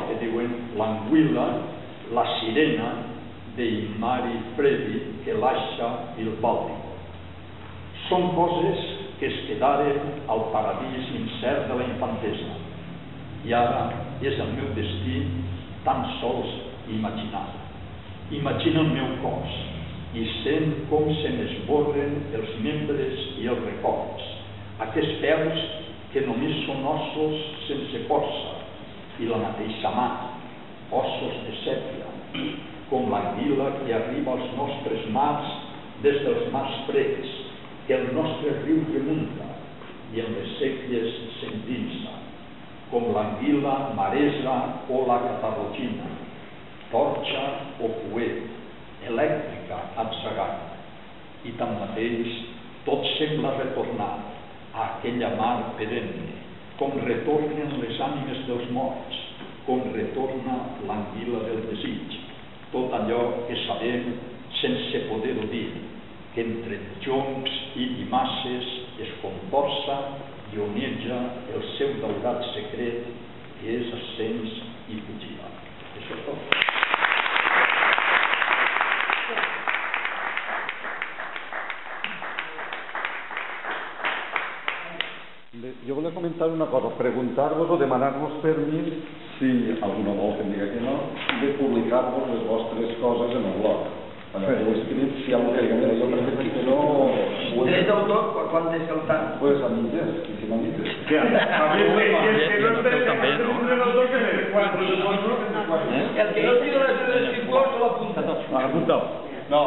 que diuen l'anguila, la sirena dei mari freddi que lascia il Bàltic. Són coses que es quedaren al paradís incert de la infantesa i ara és el meu destí tan sols imaginar. Imagina el meu cos i sent com se m'esborren els membres i els records, aquests peus que només són ossos sense força i la mateixa mà, ossos de sèpia, com l'anguila que arriba als nostres mars des dels mars freds, que el nostre riu remunta i en les séquies s'endinsa, com l'anguila maresa o la catarrotina, torxa o coet, elèctrica atzagada. I tanmateix tot sembla retornar a aquella mar perenne, com retornen les ànimes dels morts, com retorna l'anguila del desig, tot allò que sabem sense poder-ho dir, que entre joncs i llimaces es contorça i oneja el seu daurat secret, que és ascens i fugida. Això és tot. Jo volia comentar una cosa, preguntar-vos o demanar-vos permís, si alguna vol que em diga que no, de publicar-vos les vostres coses en el blog. Allò que heu escrit, si hi ha alguna cosa que perquè que no... Dret d'autor, quan és el tant? Pues a mitges, i si no a mitges. És que no té un autor que el que no tira les escriptors no l'apunta. Apuntau. No.